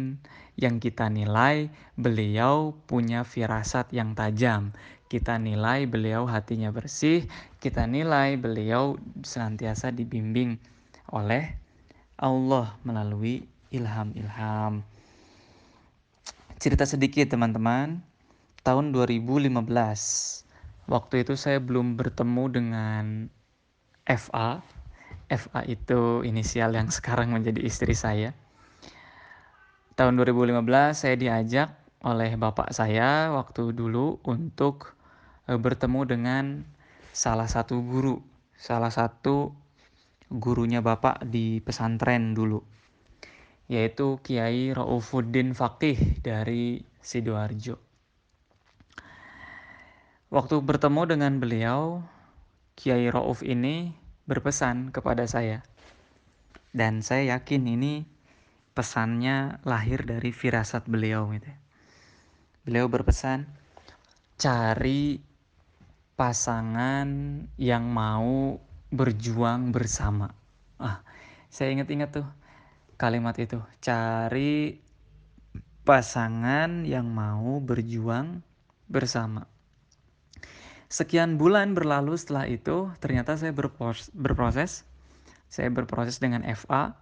yang kita nilai beliau punya firasat yang tajam. Kita nilai beliau hatinya bersih, kita nilai beliau senantiasa dibimbing oleh Allah melalui ilham-ilham. Cerita sedikit teman-teman, tahun 2015, waktu itu saya belum bertemu dengan FA. FA itu inisial yang sekarang menjadi istri saya. Tahun 2015 saya diajak oleh bapak saya waktu dulu untuk bertemu dengan salah satu guru, salah satu gurunya bapak di pesantren dulu, yaitu Kiai Raufuddin Faqih dari Sidoarjo. Waktu bertemu dengan beliau, Kiai Rauf ini berpesan kepada saya, dan saya yakin ini pesannya lahir dari firasat beliau gitu. Beliau berpesan, cari pasangan yang mau berjuang bersama. Saya ingat-ingat tuh kalimat itu. Cari pasangan yang mau berjuang bersama. Sekian bulan berlalu setelah itu, ternyata saya berproses. Saya berproses dengan FA.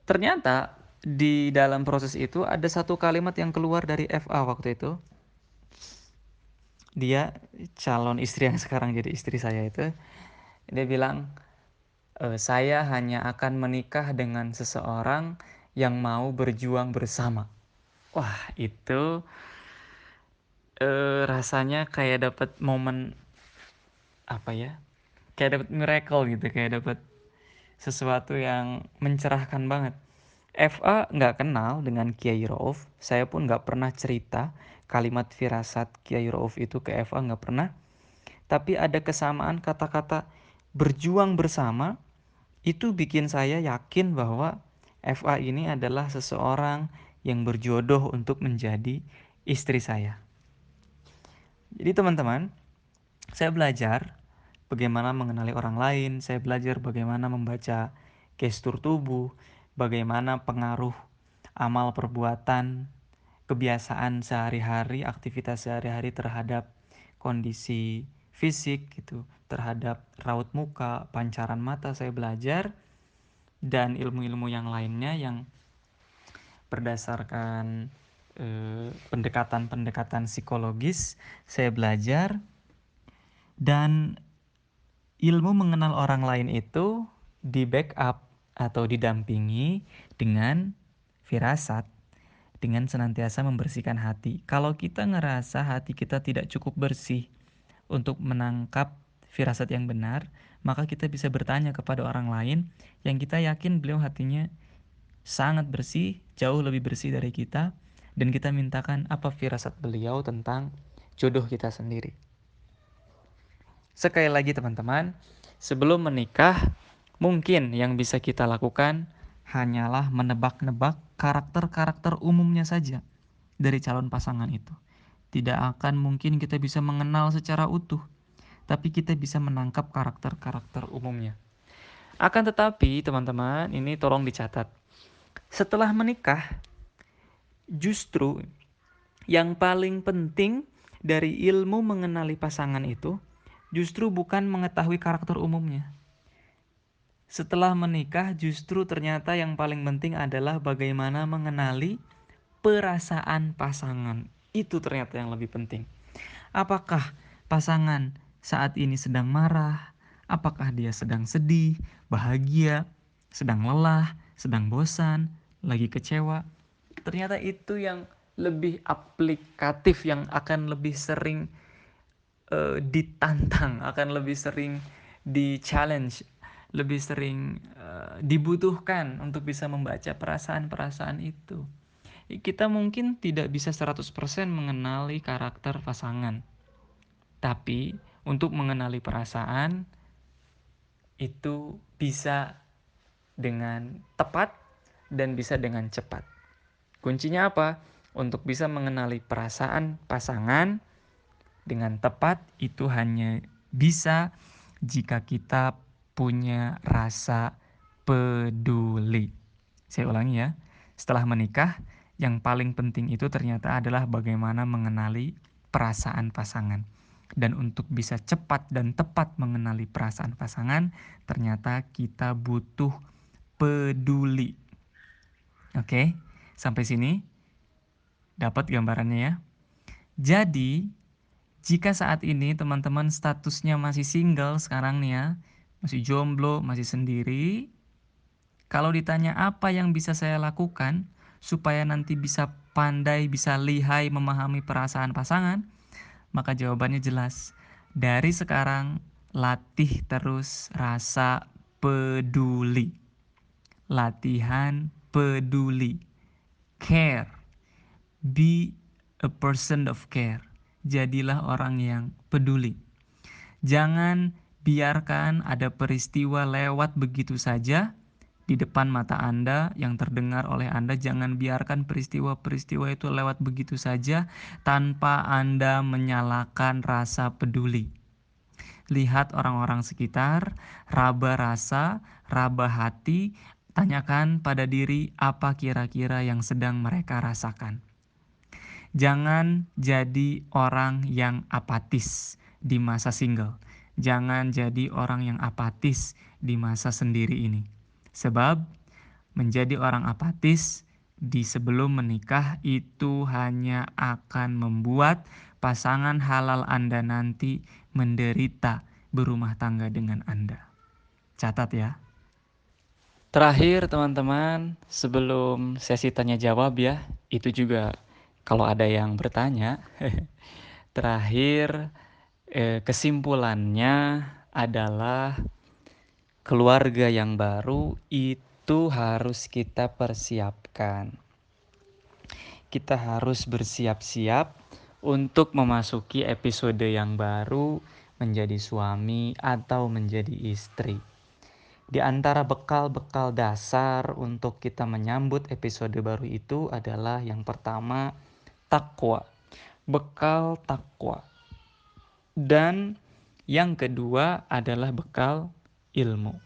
Ternyata di dalam proses itu ada satu kalimat yang keluar dari FA waktu itu. Dia calon istri yang sekarang jadi istri saya itu. Dia bilang, saya hanya akan menikah dengan seseorang yang mau berjuang bersama. Wah, itu rasanya kayak dapat momen apa ya? Kayak dapat miracle gitu, kayak dapat sesuatu yang mencerahkan banget. FA nggak kenal dengan Kiai Rauf, saya pun nggak pernah cerita kalimat firasat Kiai Rauf itu ke FA, nggak pernah. Tapi ada kesamaan kata-kata berjuang bersama, itu bikin saya yakin bahwa FA ini adalah seseorang yang berjodoh untuk menjadi istri saya. Jadi teman-teman, saya belajar bagaimana mengenali orang lain, saya belajar bagaimana membaca gestur tubuh, bagaimana pengaruh amal perbuatan, kebiasaan sehari-hari, aktivitas sehari-hari terhadap kondisi fisik gitu, terhadap raut muka, pancaran mata saya belajar, dan ilmu-ilmu yang lainnya yang berdasarkan pendekatan-pendekatan psikologis saya belajar. Dan ilmu mengenal orang lain itu di backup atau didampingi dengan firasat, dengan senantiasa membersihkan hati. Kalau kita ngerasa hati kita tidak cukup bersih untuk menangkap firasat yang benar, maka kita bisa bertanya kepada orang lain yang kita yakin beliau hatinya sangat bersih, jauh lebih bersih dari kita, dan kita mintakan apa firasat beliau tentang jodoh kita sendiri. Sekali lagi teman-teman, sebelum menikah, mungkin yang bisa kita lakukan hanyalah menebak-nebak karakter-karakter umumnya saja dari calon pasangan itu. Tidak akan mungkin kita bisa mengenal secara utuh, tapi kita bisa menangkap karakter-karakter umumnya. Akan tetapi, teman-teman, ini tolong dicatat. Setelah menikah, justru yang paling penting dari ilmu mengenali pasangan itu justru bukan mengetahui karakter umumnya. Setelah menikah, justru ternyata yang paling penting adalah bagaimana mengenali perasaan pasangan. Itu ternyata yang lebih penting. Apakah pasangan saat ini sedang marah? Apakah dia sedang sedih, bahagia, sedang lelah, sedang bosan, lagi kecewa? Ternyata itu yang lebih aplikatif, yang akan lebih sering ditantang, akan lebih sering di-challenge, lebih sering dibutuhkan untuk bisa membaca perasaan-perasaan itu. Kita mungkin tidak bisa 100% mengenali karakter pasangan, tapi untuk mengenali perasaan itu bisa dengan tepat dan bisa dengan cepat. Kuncinya apa? Untuk bisa mengenali perasaan pasangan dengan tepat itu hanya bisa jika kita punya rasa peduli. Saya ulangi ya. Setelah menikah, yang paling penting itu ternyata adalah bagaimana mengenali perasaan pasangan. Dan untuk bisa cepat dan tepat mengenali perasaan pasangan, ternyata kita butuh peduli. Oke, sampai sini dapat gambarannya ya. Jadi, jika saat ini teman-teman statusnya masih single sekarang nih ya, masih jomblo, masih sendiri, kalau ditanya apa yang bisa saya lakukan supaya nanti bisa pandai, bisa lihai memahami perasaan pasangan, maka jawabannya jelas. Dari sekarang, latih terus rasa peduli. Latihan peduli. Care. Be a person of care. Jadilah orang yang peduli. Jangan biarkan ada peristiwa lewat begitu saja di depan mata Anda yang terdengar oleh Anda. Jangan biarkan peristiwa-peristiwa itu lewat begitu saja tanpa Anda menyalakan rasa peduli. Lihat orang-orang sekitar, raba rasa, raba hati, tanyakan pada diri apa kira-kira yang sedang mereka rasakan. Jangan jadi orang yang apatis di masa single. Jangan jadi orang yang apatis di masa sendiri ini. Sebab menjadi orang apatis di sebelum menikah itu hanya akan membuat pasangan halal Anda nanti menderita berumah tangga dengan Anda. Catat ya. Terakhir teman-teman, sebelum sesi tanya jawab ya, itu juga kalau ada yang bertanya, terakhir kesimpulannya adalah keluarga yang baru itu harus kita persiapkan. Kita harus bersiap-siap untuk memasuki episode yang baru menjadi suami atau menjadi istri. Di antara bekal-bekal dasar untuk kita menyambut episode baru itu adalah yang pertama, takwa. Bekal takwa. Dan yang kedua adalah bekal ilmu.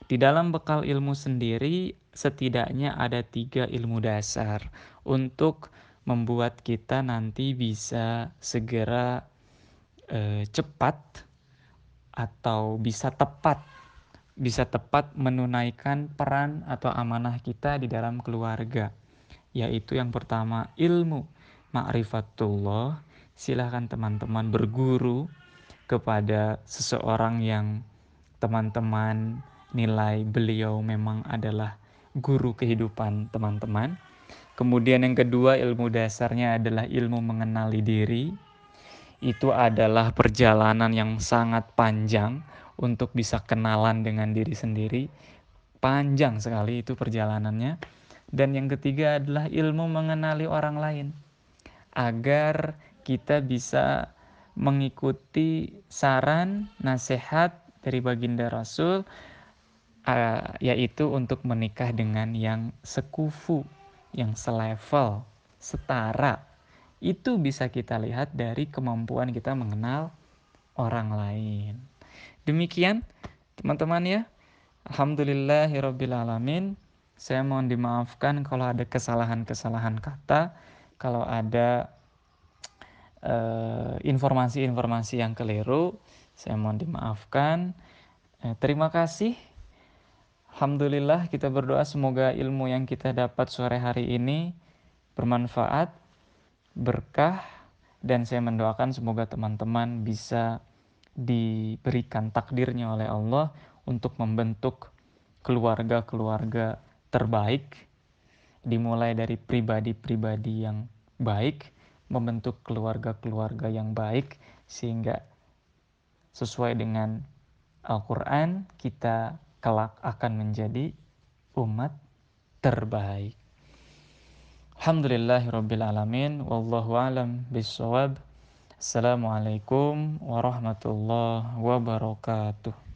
Di dalam bekal ilmu sendiri setidaknya ada 3 ilmu dasar untuk membuat kita nanti bisa segera cepat atau bisa tepat menunaikan peran atau amanah kita di dalam keluarga. Yaitu yang pertama ilmu ma'rifatullah. Silahkan teman-teman berguru kepada seseorang yang teman-teman nilai beliau memang adalah guru kehidupan teman-teman. Kemudian yang kedua, ilmu dasarnya adalah ilmu mengenali diri. Itu adalah perjalanan yang sangat panjang untuk bisa kenalan dengan diri sendiri. Panjang sekali itu perjalanannya. Dan yang ketiga adalah ilmu mengenali orang lain, agar kita bisa mengikuti saran, nasihat dari baginda Rasul, yaitu untuk menikah dengan yang sekufu, yang selevel, setara. Itu bisa kita lihat dari kemampuan kita mengenal orang lain. Demikian teman-teman ya. Alhamdulillahirrabbilalamin. Saya mohon dimaafkan kalau ada kesalahan-kesalahan kata, kalau ada informasi-informasi yang keliru, saya mohon dimaafkan. Terima kasih. Alhamdulillah, kita berdoa semoga ilmu yang kita dapat sore hari ini bermanfaat, berkah, dan saya mendoakan semoga teman-teman bisa diberikan takdirnya oleh Allah untuk membentuk keluarga-keluarga terbaik, dimulai dari pribadi-pribadi yang baik, membentuk keluarga-keluarga yang baik, sehingga sesuai dengan Al-Quran kita kelak akan menjadi umat terbaik. Alhamdulillahirrabbilalamin. Wallahu alam bisawab. Assalamualaikum warahmatullahi wabarakatuh.